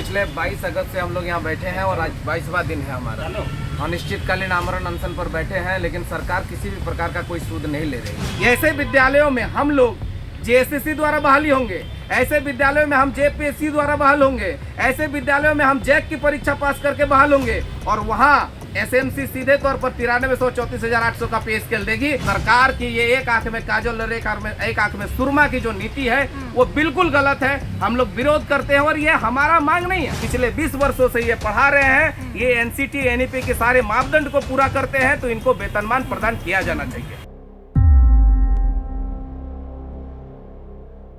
पिछले 22 अगस्त से हम लोग यहाँ बैठे हैं और आज 22वां दिन है हमारा। अनिश्चितकालीन आमरण अनशन पर बैठे हैं, लेकिन सरकार किसी भी प्रकार का कोई सूद नहीं ले रही है। ऐसे विद्यालयों में हम लोग जेएसएससी द्वारा बहाली होंगे, ऐसे विद्यालयों में हम जेपीएससी द्वारा बहाल होंगे, ऐसे विद्यालयों में हम जैक की परीक्षा पास करके बहाल होंगे और वहाँ एसएमसी सीधे तौर पर 93,34,800 का पे स्केल देगी। सरकार की ये एक आंख में काजल और एक आंख में सुरमा की जो नीति है वो बिल्कुल गलत है। हम लोग विरोध करते हैं और ये हमारा मांग नहीं है। पिछले 20 वर्षों से ये पढ़ा रहे हैं, ये एनसीटी एनईपी के सारे मापदंड को पूरा करते हैं, तो इनको वेतनमान प्रदान किया जाना चाहिए।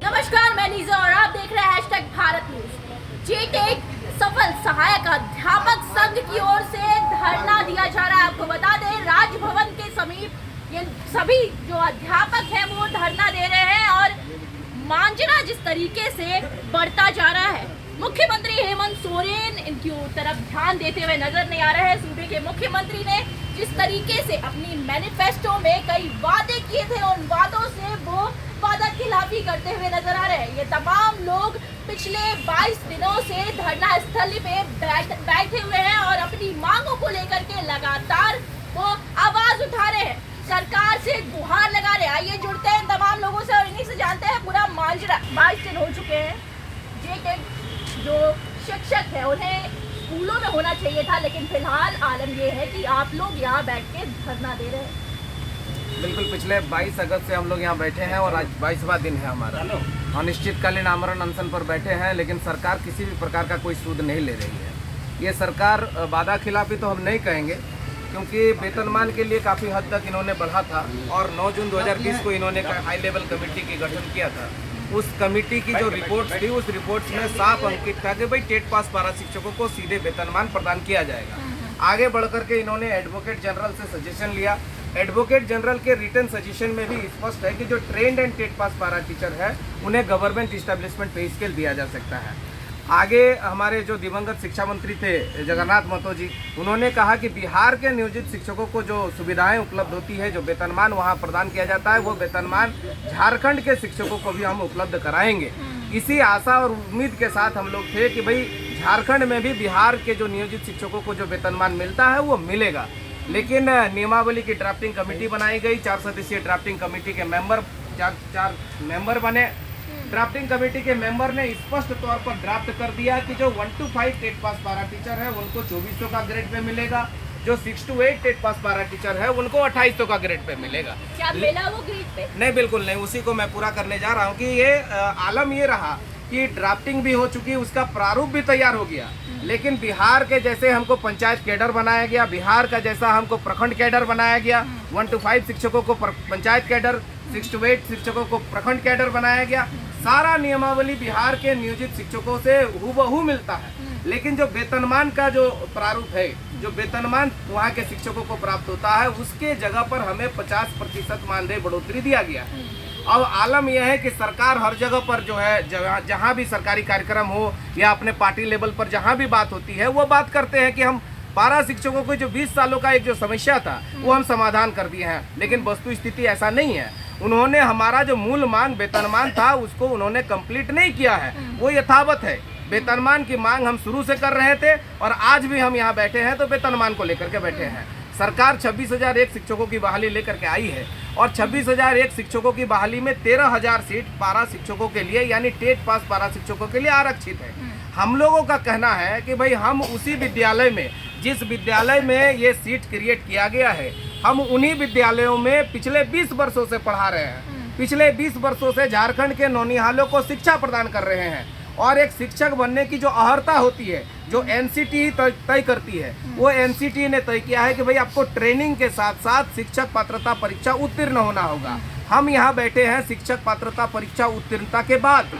नमस्कार, मैं नीजा और आप देख रहे हैं #भारत न्यूज। जेटेक सफल सहायक अध्यापक संघ की ओर से धरना दिया जा रहा है। आपको बता दें, राजभवन के समीप ये सभी जो अध्यापक हैं वो धरना दे रहे हैं और मांझना जिस तरीके से बढ़ता जा रहा है, मुख्यमंत्री हेमंत सोरेन इनकी तरफ ध्यान देते हुए नजर नहीं आ रहे हैं। सूबे के मुख्यमंत्री ने जिस तरीके से अपनी मैनिफेस्टो में कई वादे किए थे, उन वादों से वो वादा खिलाफी करते हुए नजर आ रहे हैं। ये तमाम लोग पिछले 22 दिनों से धरना स्थल पे बैठे हुए हैं और अपनी मांगों को लेकर के लगातार वो आवाज उठा रहे हैं, सरकार से गुहार लगा रहे हैं। आइए जुड़ते हैं तमाम लोगों से और इन्हीं से जानते हैं पूरा मांझरा। 22 दिन हो चुके हैं। जेटेक जो शिक्षक है उन्हें स्कूलों में होना चाहिए था, लेकिन फिलहाल आलम ये है कि आप लोग यहाँ बैठ के धरना दे रहे हैं। बिल्कुल, पिछले 22 अगस्त से हम लोग यहाँ बैठे हैं और आज 22वां दिन है हमारा। अनिश्चितकालीन आमरण अनशन पर बैठे हैं, लेकिन सरकार किसी भी प्रकार का कोई सूद नहीं ले रही है। ये सरकार वादा खिलाफी तो हम नहीं कहेंगे, क्योंकि वेतनमान के लिए काफ़ी हद तक इन्होंने बढ़ा था और 9 जून 2020 को इन्होंने हाई लेवल कमेटी की गठन किया था। उस कमेटी की जो रिपोर्ट थी, उस रिपोर्ट में साफ अंकित था कि भाई टेट पास पारा शिक्षकों को सीधे वेतनमान प्रदान किया जाएगा। आगे बढ़कर के इन्होंने एडवोकेट जनरल से सजेशन लिया। एडवोकेट जनरल के रिटन सजेशन में भी स्पष्ट है कि जो ट्रेंड एंड टेट पास पारा टीचर है उन्हें गवर्नमेंट इस्टेब्लिशमेंट पे स्केल दिया जा सकता है। आगे हमारे जो दिवंगत शिक्षा मंत्री थे जगन्नाथ महतो जी, उन्होंने कहा कि बिहार के नियोजित शिक्षकों को जो सुविधाएं उपलब्ध होती है, जो वेतनमान वहां प्रदान किया जाता है, वो वेतनमान झारखंड के शिक्षकों को भी हम उपलब्ध कराएंगे। इसी आशा और उम्मीद के साथ हम लोग थे कि भाई झारखंड में भी बिहार के जो नियोजित शिक्षकों को जो वेतनमान मिलता है वो मिलेगा। लेकिन नियमावली की ड्राफ्टिंग कमेटी बनाई गई, 4 सदस्यीय ड्राफ्टिंग कमेटी के चार मेंबर बने। ड्राफ्टिंग कमेटी के मेंबर ने स्पष्ट तौर पर ड्राफ्ट कर दिया कि जो 1 to 5 टेट पास पारा टीचर है उनको 2400 का ग्रेड पे मिलेगा, जो 6 to 8 टेट पास पारा टीचर है उनको 2800 का ग्रेड पे मिलेगा। क्या मिला वो ग्रेड पे? नहीं, बिल्कुल नहीं। उसी को मैं पूरा करने जा रहा हूँ कि ये आलम ये रहा कि ड्राफ्टिंग भी हो चुकी है, उसका प्रारूप भी तैयार हो गया, लेकिन बिहार के जैसे हमको पंचायत कैडर बनाया गया, बिहार का जैसा हमको प्रखंड कैडर बनाया गया, 1 to 5 शिक्षकों को पंचायत कैडर, 6 to 8 शिक्षकों को प्रखंड कैडर बनाया गया। सारा नियमावली बिहार के नियोजित शिक्षकों से हूबहू मिलता है, लेकिन जो वेतनमान का जो प्रारूप है, जो वेतनमान वहाँ के शिक्षकों को प्राप्त होता है, उसके जगह पर हमें 50% मानदेय बढ़ोतरी दिया गया। अब आलम यह है कि सरकार हर जगह पर जो है, जहाँ भी सरकारी कार्यक्रम हो या अपने पार्टी लेवल पर जहाँ भी बात होती है, वो बात करते हैं कि हम पारा शिक्षकों को जो 20 सालों का एक जो समस्या था वो हम समाधान कर दिए हैं, लेकिन वस्तु स्थिति ऐसा नहीं है। उन्होंने हमारा जो मूल मांग वेतनमान था उसको उन्होंने कंप्लीट नहीं किया है, वो यथावत है। वेतनमान की मांग हम शुरू से कर रहे थे और आज भी हम यहाँ बैठे हैं तो वेतनमान को लेकर के बैठे हैं। सरकार 26,001 शिक्षकों की बहाली लेकर के आई है और 26,001 शिक्षकों की बहाली में 13,000 सीट पारा शिक्षकों के लिए यानी टेट पास पारा शिक्षकों के लिए आरक्षित है। हम लोगों का कहना है कि भाई हम उसी विद्यालय में, जिस विद्यालय में ये सीट क्रिएट किया गया है, हम उन्हीं विद्यालयों में पिछले 20 वर्षों से पढ़ा रहे हैं। पिछले 20 वर्षों से झारखंड के नौनिहालों को शिक्षा प्रदान कर रहे हैं और एक शिक्षक बनने की जो अहर्ता होती है, जो एनसीटी तय करती है, वो एनसीटी ने तय किया है कि भाई आपको ट्रेनिंग के साथ साथ शिक्षक पात्रता परीक्षा उत्तीर्ण होना होगा। हम यहाँ बैठे हैं शिक्षक पात्रता परीक्षा उत्तीर्णता के बाद।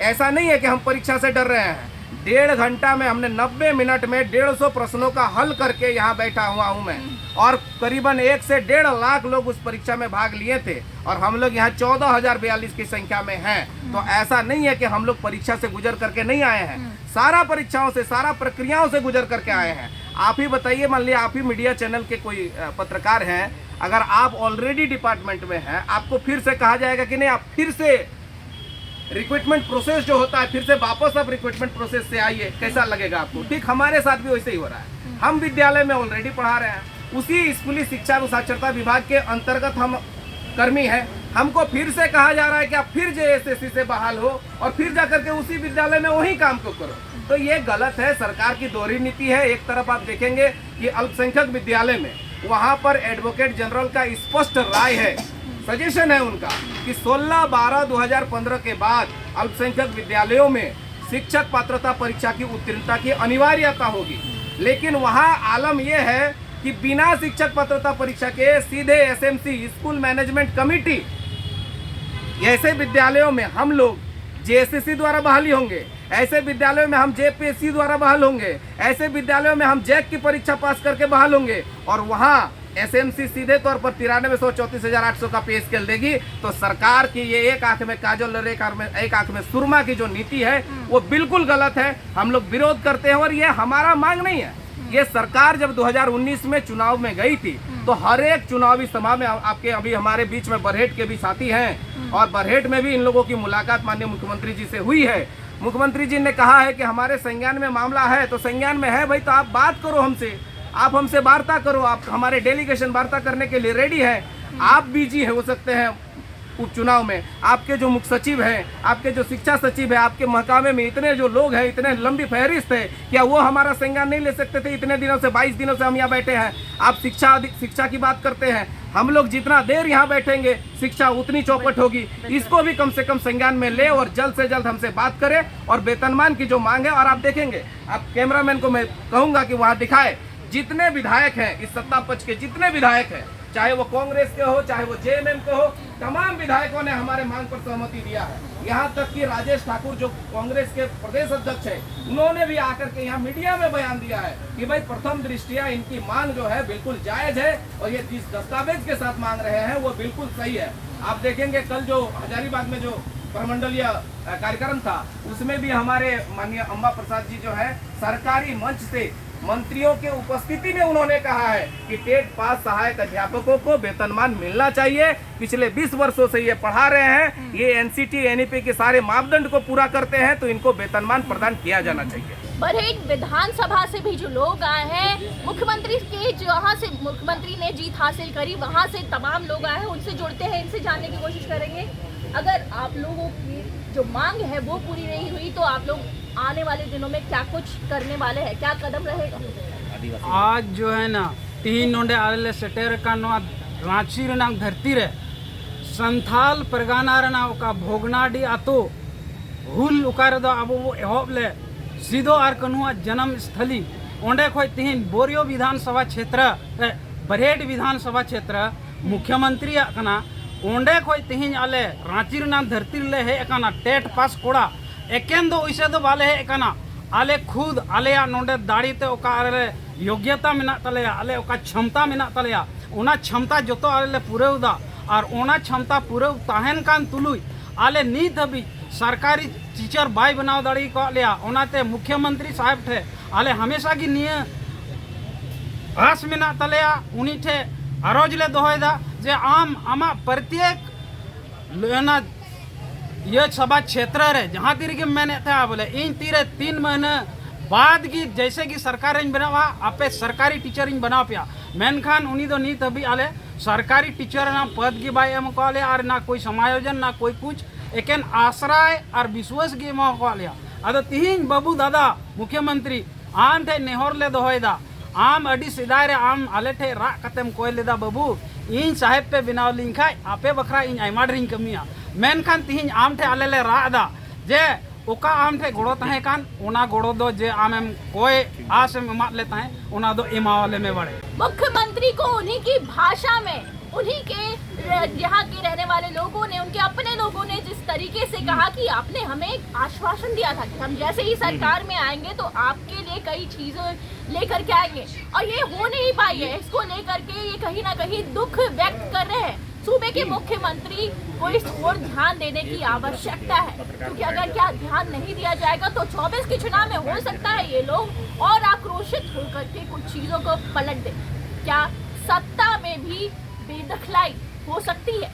ऐसा नहीं है कि हम परीक्षा से डर रहे हैं। 1.5 घंटा में हमने 90 मिनट में 150 प्रश्नों का हल करके यहाँ बैठा हुआ हूँ मैं, और करीबन 1 से 1.5 लाख लोग उस परीक्षा में भाग लिए थे और हम लोग यहाँ 14,042 की संख्या में हैं। तो ऐसा नहीं है कि हम लोग परीक्षा से गुजर करके नहीं आए हैं, सारा परीक्षाओं से, सारा प्रक्रियाओं से गुजर करके आए हैं। आप ही बताइए, मान लिया आप ही मीडिया चैनल के कोई पत्रकार हैं, अगर आप ऑलरेडी डिपार्टमेंट में हैं, आपको फिर से कहा जाएगा कि नहीं आप फिर से रिक्रूटमेंट प्रोसेस जो होता है फिर से वापस आप रिक्रूटमेंट प्रोसेस से आइए, कैसा लगेगा आपको? ठीक हमारे साथ भी वैसे ही हो रहा है। हम विद्यालय में ऑलरेडी पढ़ा रहे हैं, उसी स्कूली शिक्षा एवं साक्षरता विभाग के अंतर्गत हम कर्मी हैं। हमको फिर से कहा जा रहा है कि आप फिर जेएसएससी से बहाल हो और फिर जाकर के उसी विद्यालय में वही काम को करो। तो ये गलत है, सरकार की दोहरी नीति है। एक तरफ आप देखेंगे कि अल्पसंख्यक विद्यालय में वहाँ पर एडवोकेट जनरल का स्पष्ट राय है, सजेशन है उनका कि 16/12/2015 के बाद अल्पसंख्यक विद्यालयों में शिक्षक पात्रता परीक्षा की उत्तीर्णता की अनिवार्यता होगी। लेकिन वहाँ आलम यह है कि बिना शिक्षक पात्रता परीक्षा के सीधे एसएमसी स्कूल मैनेजमेंट कमेटी ऐसे विद्यालयों में हम लोग जेएसएससी द्वारा बहाली होंगे, ऐसे विद्यालयों में हम जेपीएससी द्वारा बहाल होंगे, ऐसे विद्यालयों में हम जैक की परीक्षा पास करके बहाल होंगे और वहाँ एसएमसी सीधे तौर पर 93,34,800 का पे स्केल देगी। तो सरकार की ये एक आंख में काजल और एक आंख में सुरमा की जो नीति है वो बिल्कुल गलत है। हम लोग विरोध करते हैं और ये हमारा मांग नहीं है। ये सरकार जब 2019 में चुनाव में गई थी तो हर एक चुनावी सभा में आपके अभी हमारे बीच में बरहेट के भी साथी हैं और बरहेट में भी इन लोगों की मुलाकात माननीय मुख्यमंत्री जी से हुई है। मुख्यमंत्री जी ने कहा है कि हमारे संज्ञान में मामला है, तो संज्ञान में है भाई, तो आप बात करो हमसे, आप हमसे वार्ता करो। आप हमारे डेलीगेशन वार्ता करने के लिए रेडी है। आप बिजी हो सकते हैं उपचुनाव में, आपके जो मुख्य सचिव हैं, आपके जो शिक्षा सचिव है, आपके महकमे में इतने जो लोग हैं, इतने लंबी फहरिस्त है, क्या वो हमारा संज्ञान नहीं ले सकते थे? इतने दिनों से 22 दिनों से हम यहाँ बैठे हैं, आप शिक्षा की बात करते हैं। हम लोग जितना देर यहाँ बैठेंगे शिक्षा उतनी चौपट होगी। इसको भी कम से कम संज्ञान में ले और जल्द से जल्द हमसे बात करें और वेतनमान की जो मांग है। और आप देखेंगे, आप कैमरामैन को मैं कहूँगा कि वहाँ दिखाए जितने विधायक हैं, इस सत्ता पक्ष के जितने विधायक हैं, चाहे वो कांग्रेस के हो चाहे वो जेएमएम के हो, तमाम विधायकों ने हमारे मांग पर सहमति दिया है। यहाँ तक कि राजेश ठाकुर जो कांग्रेस के प्रदेश अध्यक्ष है, उन्होंने भी आकर के यहाँ मीडिया में बयान दिया है कि भाई प्रथम दृष्टिया इनकी मांग जो है बिल्कुल जायज है और ये जिस दस्तावेज के साथ मांग रहे हैं वो बिल्कुल सही है। आप देखेंगे कल जो हजारीबाग में जो प्रमंडलीय कार्यक्रम था उसमें भी हमारे माननीय अम्बा प्रसाद जी जो है सरकारी मंच से मंत्रियों के उपस्थिति में उन्होंने कहा है कि टेट पास सहायक अध्यापकों को वेतनमान मिलना चाहिए। पिछले 20 वर्षों से ये पढ़ा रहे हैं, ये एनसीटी एनईपी के सारे मापदंड को पूरा करते हैं, तो इनको वेतनमान प्रदान किया जाना चाहिए। बरहेट विधानसभा से भी जो लोग आए हैं, मुख्यमंत्री के जहाँ से मुख्यमंत्री ने जीत हासिल करी वहाँ से तमाम लोग आए हैं, उनसे जुड़ते हैं, इनसे जानने की कोशिश करेंगे। अगर आप लोगों की जो मांग है वो पूरी नहीं हुई तो आप लोग आने वाले दिनों में क्या कुछ करने वाले हैं, क्या कदम रहेगा? आज जो है ना तीन नोडे आले सेटेर का नो रांची रना धरती रे संथाल परगाना रना का भोगनाडी आतो हुल उकार दो अब वो एहोब ले सीधो आर कनुआ जन्म स्थली ओंडे खोय तीन बोरियो विधानसभा क्षेत्र बरहेट विधानसभा क्षेत्र मुख्यमंत्री कना ओंडे खोय तीन आले रांची रना धरती ले है कना टेट पास कोड़ा एकेन दो इसे दो वाले है कना आले खुद आले नोडे दाड़ी ते ओका आले योग्यता मेना तलेया आले ओका क्षमता मेना तलेया ओना क्षमता जोतो आले पूरे उदा और ओना क्षमता पूरे ताहन कान तुलुई आले नीत हबी सरकारी टीचर बाय बनाव दाड़ी को लिया ओनाते मुख्यमंत्री साहब थे आले हमेशा की निये आस मेना तलेया उनी थे आरोज ले दोहयदा जे आम आमा प्रत्येक लेना ये सभा क्षेत्र है जहाँ तीर के मैंने था बोले इन तीरे 3 महीने बाद की जैसे कि सरकार बनावा आपे सरकारी टीचर बना पिया मेनखान उन्हीं तो नीत अभी आले सरकारी टीचर ना पद की बाई एम को और ना कोई समायोजन ना कोई कुछ एकेन आश्रय और विश्वास की एम को लिया अद तीन बाबू दादा मुख्यमंत्री आम थे नेहर ले दोहयदा आम अडी सिदाय रे आम आले थे रा कतेम कोय लेदा बाबू इन साहेब पे बनाव लिंग खाय आपे बखरा इन आयमा ड्रिंग कमिया मेनखान तीन आम थे आले ले रादा जे ओका आम थे गोड़ो तहे कान ओना गोड़ो दो जे आमेम कोई आस में मात लेता है ओना दो इमावाले में बड़े। मुख्यमंत्री को उन्हीं की भाषा में उन्हीं के यहाँ के रहने वाले लोगों ने, उनके अपने लोगों ने जिस तरीके से कहा कि आपने हमें एक आश्वासन दिया था कि हम जैसे ही सरकार में आएंगे तो आपके लिए कई चीजें लेकर के आएंगे और ये हो नहीं पाई है। इसको लेकर के ये कहीं ना कहीं दुख व्यक्त कर रहे हैं। सूबे के मुख्यमंत्री को इस ओर ध्यान देने की आवश्यकता है क्योंकि अगर क्या ध्यान नहीं दिया जाएगा तो 24 के चुनाव में हो सकता है ये लोग और आक्रोशित होकर के कुछ चीजों को पलट दें। क्या सत्ता में भी बेदखलाई हो सकती है?